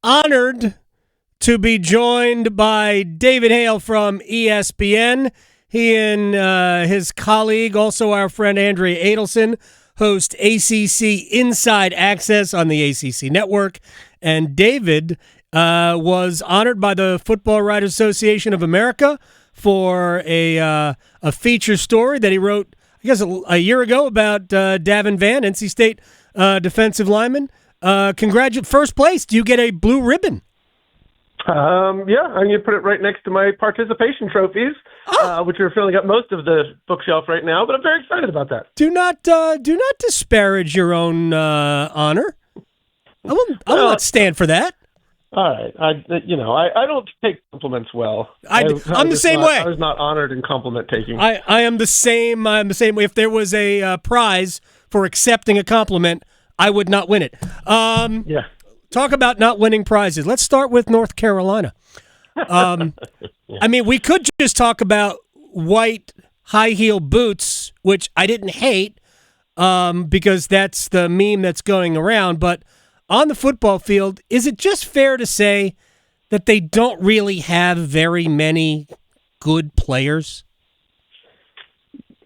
honored to be joined by David Hale from ESPN. He and his colleague, also our friend Andrea Adelson, host ACC Inside Access on the ACC Network. And David was honored by the Football Writers Association of America for a feature story that he wrote, I guess, a year ago about Davin Vann, NC State defensive lineman. First place. Do you get a blue ribbon? Yeah, I'm going to put it right next to my participation trophies, which are filling up most of the bookshelf right now, but I'm very excited about that. Do not disparage your own honor. I will not stand for that. All right. I don't take compliments well. I'm the same way. I was not honored in compliment taking. I am the same. I'm the same way. If there was a prize for accepting a compliment, I would not win it. Yeah. Talk about not winning prizes. Let's start with North Carolina. Yeah. I mean, we could just talk about white high heel boots, which I didn't hate because that's the meme that's going around. But on the football field, is it just fair to say that they don't really have very many good players?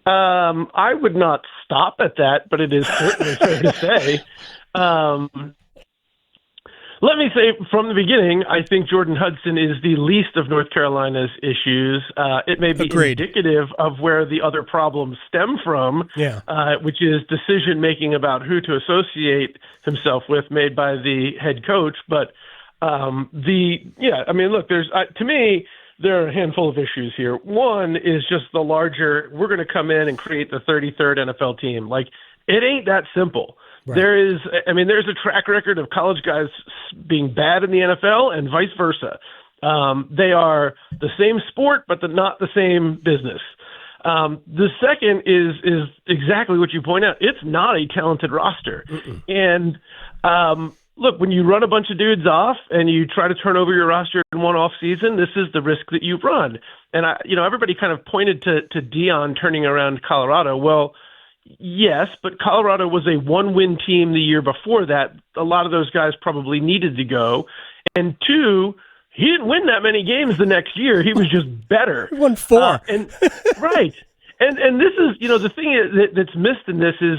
I would not stop at that, but it is certainly fair to say. Let me say from the beginning, I think Jordan Hudson is the least of North Carolina's issues. It may be indicative of where the other problems stem from, which is decision-making about who to associate himself with made by the head coach. But look, to me, there are a handful of issues here. One is just the larger, we're going to come in and create the 33rd NFL team. Like, it ain't that simple. Right. There's a track record of college guys being bad in the NFL and vice versa. They are the same sport, but not the same business. The second is exactly what you point out. It's not a talented roster. Mm-mm. And look, when you run a bunch of dudes off and you try to turn over your roster in one off season, this is the risk that you run. And everybody kind of pointed to Deion turning around Colorado. Well, yes, but Colorado was a one-win team the year before that. A lot of those guys probably needed to go. And two, he didn't win that many games the next year. He was just better. He won 4. Right. And this is, the thing that's missed in this is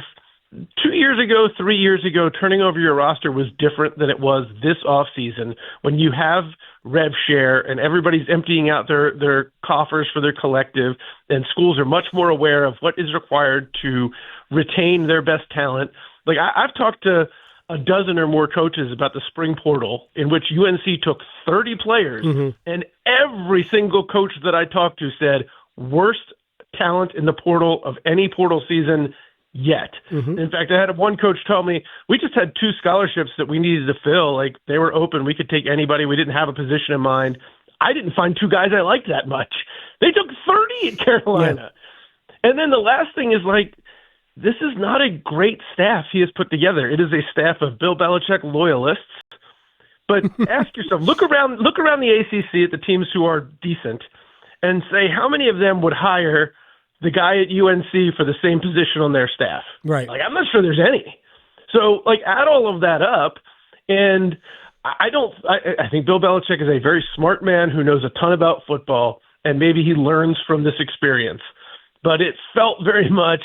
2 years ago, 3 years ago, turning over your roster was different than it was this offseason when you have rev share and everybody's emptying out their coffers for their collective, and schools are much more aware of what is required to retain their best talent. Like I've talked to a dozen or more coaches about the spring portal in which UNC took 30 players, and every single coach that I talked to said worst talent in the portal of any portal season yet. Mm-hmm. In fact, I had one coach tell me, we just had 2 scholarships that we needed to fill. Like, they were open. We could take anybody. We didn't have a position in mind. I didn't find 2 guys I liked that much. They took 30 at Carolina. Yeah. And then the last thing is, like, this is not a great staff he has put together. It is a staff of Bill Belichick loyalists. But ask yourself, look around the ACC at the teams who are decent and say how many of them would hire the guy at UNC for the same position on their staff. Right. Like, I'm not sure there's any. So, like, add all of that up, and I think Bill Belichick is a very smart man who knows a ton about football, and maybe he learns from this experience. But it felt very much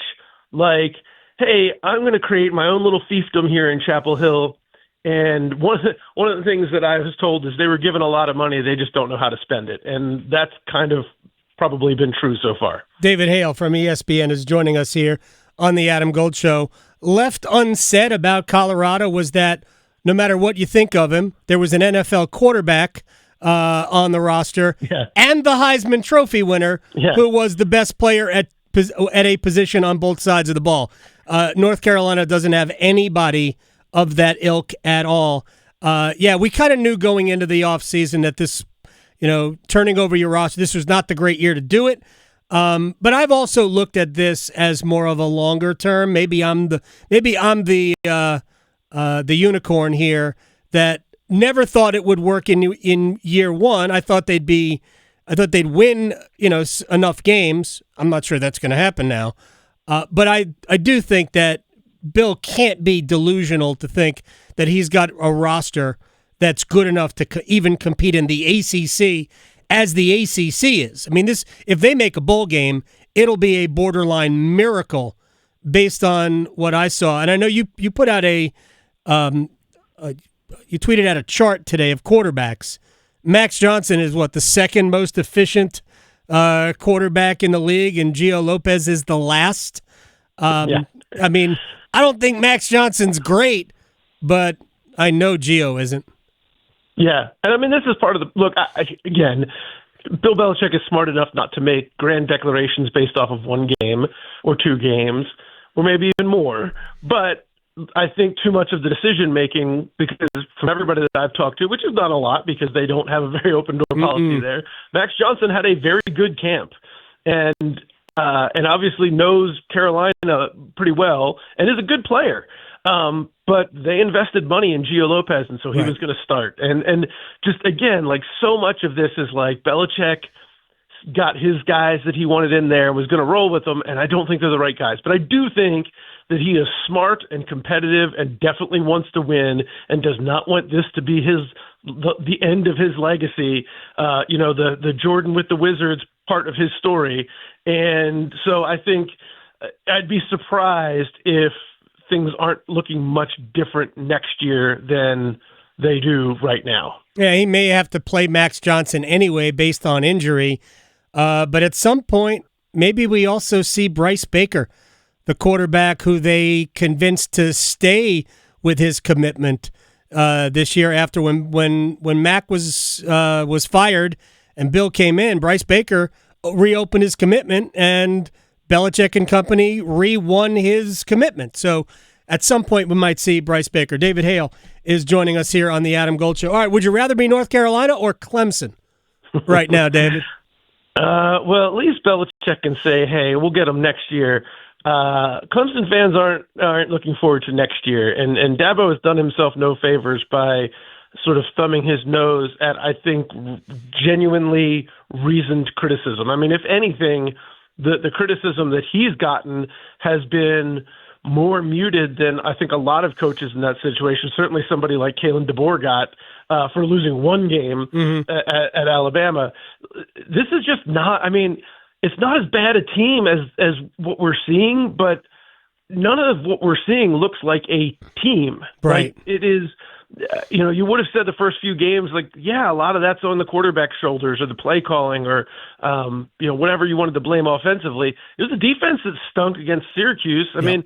like, hey, I'm going to create my own little fiefdom here in Chapel Hill. And one of the things that I was told is they were given a lot of money, they just don't know how to spend it. And that's kind of probably been true so far. David Hale from ESPN is joining us here on the Adam Gold Show. Left unsaid about Colorado was that no matter what you think of him, there was an NFL quarterback on the roster and the Heisman Trophy winner who was the best player at a position on both sides of the ball. North Carolina doesn't have anybody of that ilk at all. We kind of knew going into the offseason that this, turning over your roster, this was not the great year to do it. But I've also looked at this as more of a longer term. Maybe I'm the unicorn here that never thought it would work in year one. I thought they'd win, enough games. I'm not sure that's going to happen now. But I do think that Bill can't be delusional to think that he's got a roster that's good enough to even compete in the ACC as the ACC is. I mean, if they make a bowl game, it'll be a borderline miracle based on what I saw. And I know you put out you tweeted out a chart today of quarterbacks. Max Johnson is the second most efficient quarterback in the league, and Gio Lopez is the last. I mean, I don't think Max Johnson's great, but I know Gio isn't. Yeah, and I mean, this is part of the look. Again, Bill Belichick is smart enough not to make grand declarations based off of one game or two games, or maybe even more. But I think too much of the decision making, because from everybody that I've talked to, which is not a lot because they don't have a very open door policy there, Max Johnson had a very good camp, and obviously knows Carolina pretty well and is a good player. But they invested money in Gio Lopez, and so he was going to start. And just, again, like, so much of this is like Belichick got his guys that he wanted in there, was going to roll with them, and I don't think they're the right guys. But I do think that he is smart and competitive and definitely wants to win and does not want this to be the end of his legacy, the Jordan with the Wizards part of his story. And so I think I'd be surprised if things aren't looking much different next year than they do right now. Yeah, he may have to play Max Johnson anyway based on injury. But at some point, maybe we also see Bryce Baker, the quarterback who they convinced to stay with his commitment this year after when Mac was fired and Bill came in. Bryce Baker reopened his commitment, and Belichick and company re-won his commitment. So at some point we might see Bryce Baker. David Hale is joining us here on the Adam Gold Show. All right, would you rather be North Carolina or Clemson right now, David? Well, at least Belichick can say, hey, we'll get them next year. Clemson fans aren't looking forward to next year. And Dabo has done himself no favors by sort of thumbing his nose at, I think, genuinely reasoned criticism. I mean, if anything, the criticism that he's gotten has been more muted than I think a lot of coaches in that situation. Certainly somebody like Kalen DeBoer got for losing one game at Alabama. This is just not, I mean, it's not as bad a team as what we're seeing, but none of what we're seeing looks like a team. Right. It is, you would have said the first few games, like, yeah, a lot of that's on the quarterback's shoulders or the play calling or, whatever you wanted to blame offensively. It was the defense that stunk against Syracuse. I mean,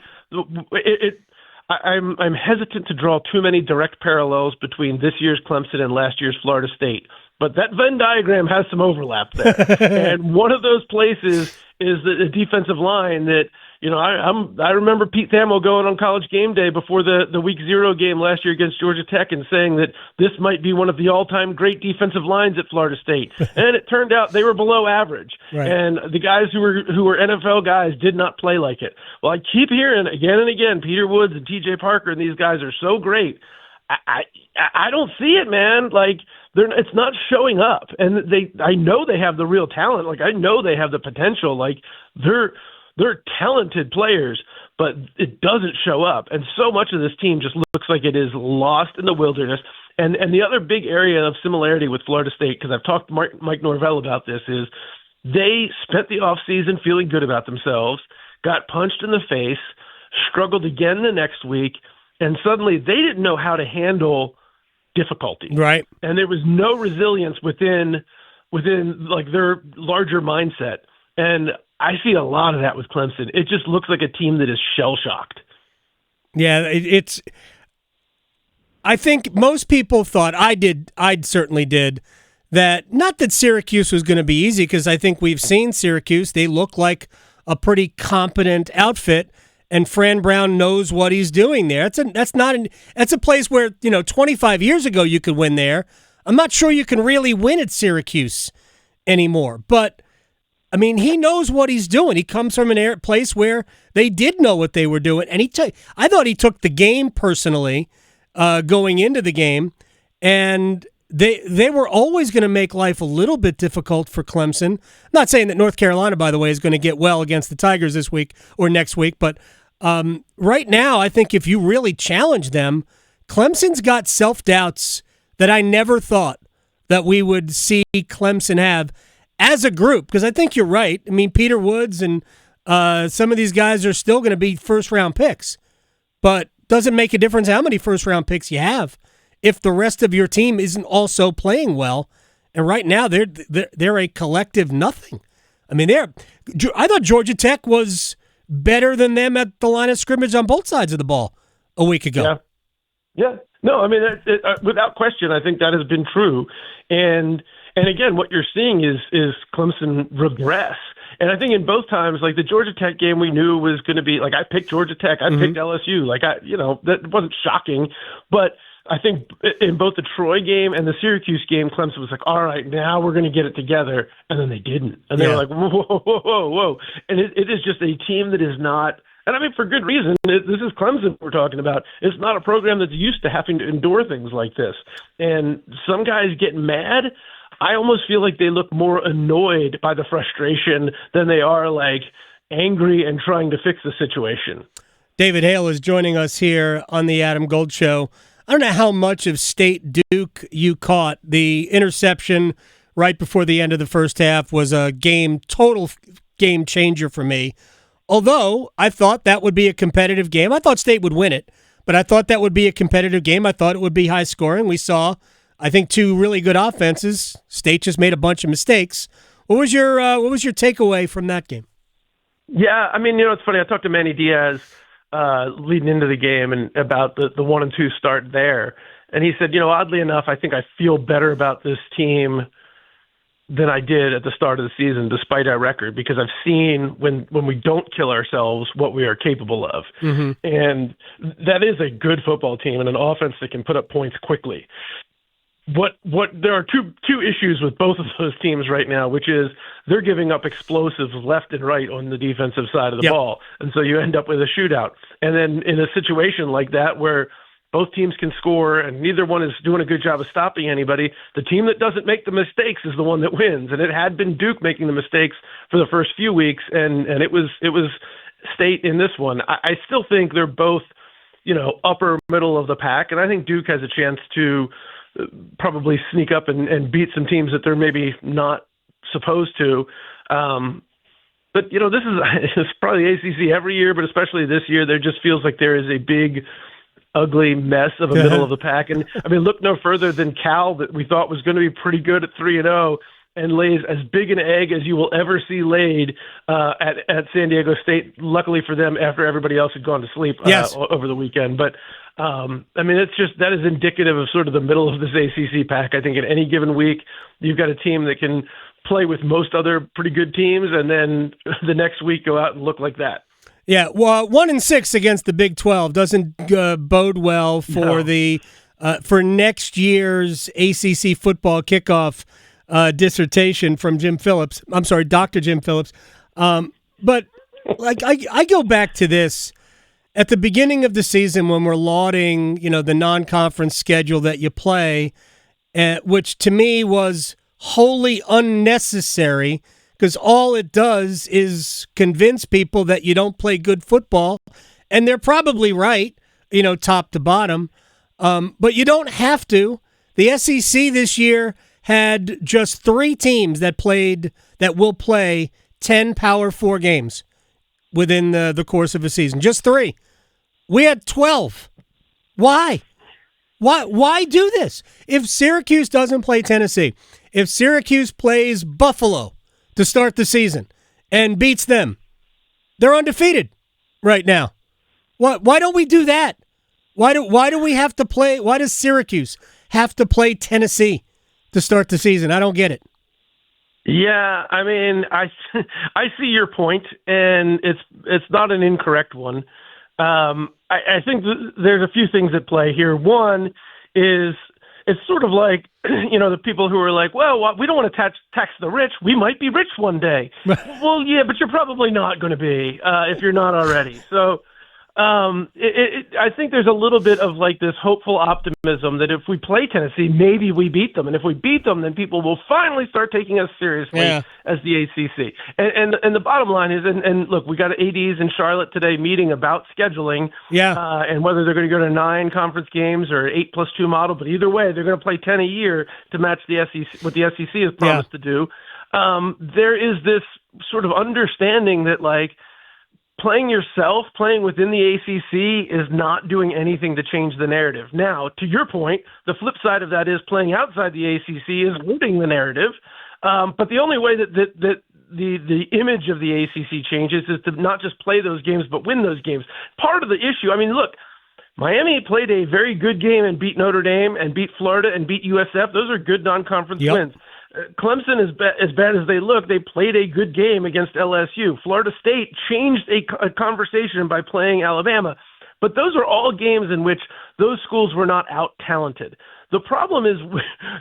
I'm hesitant to draw too many direct parallels between this year's Clemson and last year's Florida State, but that Venn diagram has some overlap there. And one of those places is the defensive line that, I remember Pete Thamel going on College Game Day before the Week 0 game last year against Georgia Tech and saying that this might be one of the all-time great defensive lines at Florida State. And it turned out they were below average. Right. And the guys who were NFL guys did not play like it. Well, I keep hearing again and again, Peter Woods and TJ Parker and these guys are so great. I don't see it, man. Like, it's not showing up. And I know they have the real talent. Like, I know they have the potential. Like, they're talented players, but it doesn't show up. And so much of this team just looks like it is lost in the wilderness. And the other big area of similarity with Florida State, because I've talked to Mike Norvell about this, is they spent the offseason feeling good about themselves, got punched in the face, struggled again the next week, and suddenly they didn't know how to handle difficulty. Right. And there was no resilience within like their larger mindset. And I see a lot of that with Clemson. It just looks like a team that is shell-shocked. Yeah, I think most people thought, I certainly did, that not that Syracuse was going to be easy, because I think we've seen Syracuse. They look like a pretty competent outfit, and Fran Brown knows what he's doing there. That's a place where, 25 years ago you could win there. I'm not sure you can really win at Syracuse anymore, but I mean, he knows what he's doing. He comes from a place where they did know what they were doing, and I thought he took the game personally going into the game, and they were always going to make life a little bit difficult for Clemson. I'm not saying that North Carolina, by the way, is going to get well against the Tigers this week or next week, but right now, I think if you really challenge them, Clemson's got self-doubts that I never thought that we would see Clemson have as a group, because I think you're right. I mean, Peter Woods and some of these guys are still going to be first-round picks, but doesn't make a difference how many first-round picks you have if the rest of your team isn't also playing well. And right now, they're a collective nothing. I mean, I thought Georgia Tech was better than them at the line of scrimmage on both sides of the ball a week ago. Yeah. No, I mean, without question, I think that has been true. And again, what you're seeing is Clemson regress. And I think in both times, like the Georgia Tech game, we knew was going to be like, I picked Georgia Tech, I picked LSU. Like, that wasn't shocking. But I think in both the Troy game and the Syracuse game, Clemson was like, all right, now we're going to get it together. And then they didn't. And they were like, whoa. And it is just a team that is not, and I mean, for good reason. This is Clemson we're talking about. It's not a program that's used to having to endure things like this. And some guys get mad. I almost feel like they look more annoyed by the frustration than they are like angry and trying to fix the situation. David Hale is joining us here on the Adam Gold Show. I don't know how much of State Duke you caught. The interception right before the end of the first half was a total game changer for me. Although I thought that would be a competitive game. I thought State would win it, but I thought that would be a competitive game. I thought it would be high scoring. We saw, I think, two really good offenses. State just made a bunch of mistakes. What was your takeaway from that game? Yeah, I mean, it's funny. I talked to Manny Diaz leading into the game and about the 1-2 start there, and he said, oddly enough, I think I feel better about this team than I did at the start of the season, despite our record, because I've seen when we don't kill ourselves what we are capable of. Mm-hmm. And that is a good football team and an offense that can put up points quickly. There are two issues with both of those teams right now, which is they're giving up explosives left and right on the defensive side of the ball. And so you end up with a shootout. And then in a situation like that where both teams can score and neither one is doing a good job of stopping anybody, the team that doesn't make the mistakes is the one that wins. And it had been Duke making the mistakes for the first few weeks, and it was State in this one. I still think they're both, upper middle of the pack, and I think Duke has a chance to probably sneak up and beat some teams that they're maybe not supposed to. But, this is probably ACC every year, but especially this year, there just feels like there is a big, ugly mess of a middle of the pack. And, I mean, look no further than Cal, that we thought was going to be pretty good at 3-0, and lays as big an egg as you will ever see laid at San Diego State, luckily for them, after everybody else had gone to sleep over the weekend. But, I mean, it's just that is indicative of sort of the middle of this ACC pack. I think in any given week, you've got a team that can play with most other pretty good teams, and then the next week go out and look like that. Yeah, well, 1-6 against the Big 12 doesn't bode well for for next year's ACC football kickoff dissertation from Jim Phillips. I'm sorry, Dr. Jim Phillips. But like I go back to this at the beginning of the season when we're lauding, the non-conference schedule that you play, which to me was wholly unnecessary. Because all it does is convince people that you don't play good football, and they're probably right, top to bottom. But you don't have to. The SEC this year had just 3 teams that will play 10 Power 4 games within the course of a season. Just 3. We had 12. Why? Why do this? If Syracuse doesn't play Tennessee, if Syracuse plays Buffalo to start the season and beats them, they're undefeated right now. Why don't we do that? Why do we have to play? Why does Syracuse have to play Tennessee to start the season? I don't get it. Yeah, I mean, I see your point, and it's not an incorrect one. I think there's a few things at play here. One is it's sort of like, the people who are like, well, we don't want to tax the rich. We might be rich one day. Well, yeah, but you're probably not going to be if you're not already. So I think there's a little bit of like this hopeful optimism that if we play Tennessee, maybe we beat them, and if we beat them, then people will finally start taking us seriously as the ACC. And the bottom line is, and look, we got ADs in Charlotte today meeting about scheduling, and whether they're going to go to 9 conference games or 8+2 model, but either way, they're going to play 10 a year to match the SEC, what the SEC has promised to do. There is this sort of understanding that like, playing yourself, playing within the ACC is not doing anything to change the narrative. Now, to your point, the flip side of that is playing outside the ACC is looting the narrative. But the only way that the image of the ACC changes is to not just play those games, but win those games. Part of the issue, I mean, look, Miami played a very good game and beat Notre Dame and beat Florida and beat USF. Those are good non-conference wins. Clemson, as bad as they look, they played a good game against LSU. Florida State changed a conversation by playing Alabama. But those are all games in which those schools were not out-talented. The problem is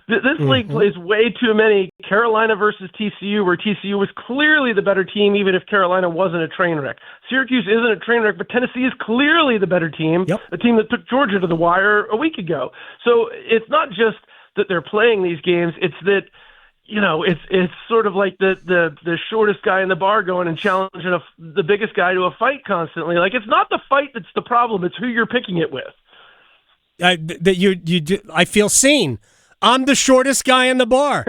this league plays way too many Carolina versus TCU, where TCU was clearly the better team, even if Carolina wasn't a train wreck. Syracuse isn't a train wreck, but Tennessee is clearly the better team, a team that took Georgia to the wire a week ago. So it's not just that they're playing these games, it's that it's sort of like the shortest guy in the bar going and challenging the biggest guy to a fight constantly. Like, it's not the fight that's the problem; it's who you're picking it with. I feel seen. I'm the shortest guy in the bar.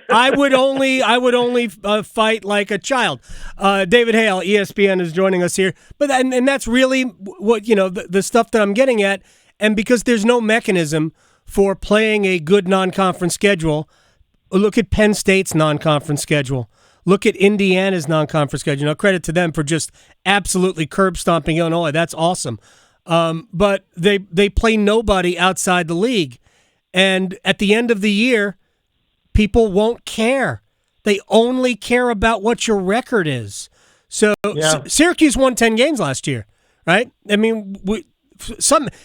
I would only fight like a child. David Hale, ESPN, is joining us here. But and that's really what the stuff that I'm getting at. And because there's no mechanism for playing a good non-conference schedule. Look at Penn State's non-conference schedule. Look at Indiana's non-conference schedule. Credit to them for just absolutely curb stomping Illinois. That's awesome. But they play nobody outside the league. And at the end of the year, people won't care. They only care about what your record is. So Syracuse won 10 games last year, right? I mean,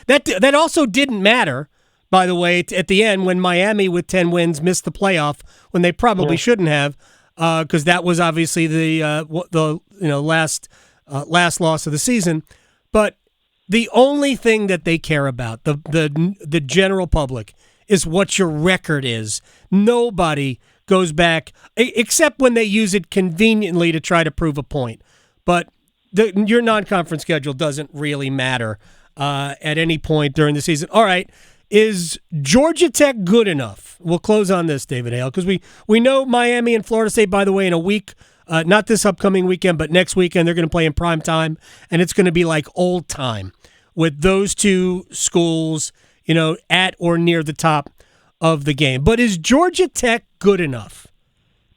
that also didn't matter. By the way, at the end, when Miami with 10 wins missed the playoff when they probably shouldn't have, because that was obviously the last loss of the season. But the only thing that they care about, the general public, is what your record is. Nobody goes back, except when they use it conveniently to try to prove a point. But your non-conference schedule doesn't really matter at any point during the season. All right. Is Georgia Tech good enough? We'll close on this, David Hale, because we know Miami and Florida State, by the way, in a week, not this upcoming weekend, but next weekend, they're going to play in prime time, and it's going to be like old time with those two schools, at or near the top of the game. But is Georgia Tech good enough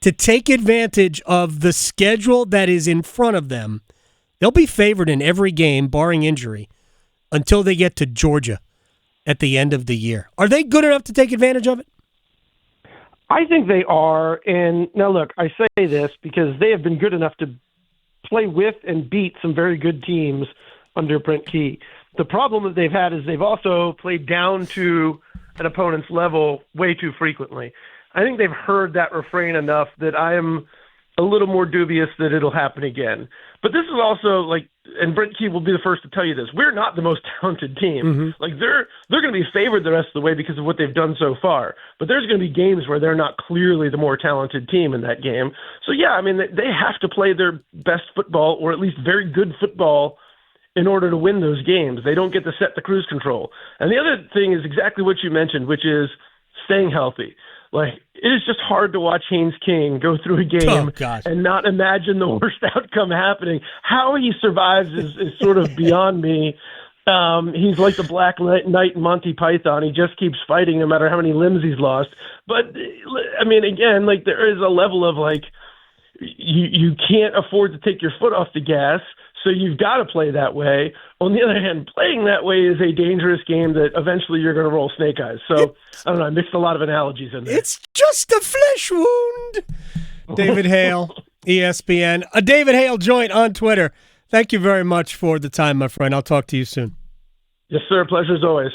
to take advantage of the schedule that is in front of them? They'll be favored in every game, barring injury, until they get to Georgia at the end of the year. Are they good enough to take advantage of it? I think they are. And now, look, I say this because they have been good enough to play with and beat some very good teams under Brent Key. The problem that they've had is they've also played down to an opponent's level way too frequently. I think they've heard that refrain enough that I am a little more dubious that it'll happen again. But this is also like, and Brent Key will be the first to tell you this, we're not the most talented team. Like they're going to be favored the rest of the way because of what they've done so far. But there's going to be games where they're not clearly the more talented team in that game. So yeah, I mean, they have to play their best football, or at least very good football, in order to win those games. They don't get to set the cruise control. And the other thing is exactly what you mentioned, which is staying healthy. Like, it is just hard to watch Haynes King go through a game and not imagine the worst outcome happening. How he survives is sort of beyond me. He's like the Black Knight in Monty Python. He just keeps fighting no matter how many limbs he's lost. But, I mean, again, like, there is a level of, like, you can't afford to take your foot off the gas, so you've got to play that way. On the other hand, playing that way is a dangerous game that eventually you're going to roll snake eyes. So, I don't know, I mixed a lot of analogies in there. It's just a flesh wound. David Hale, ESPN. A David Hale joint on Twitter. Thank you very much for the time, my friend. I'll talk to you soon. Yes, sir. Pleasure as always.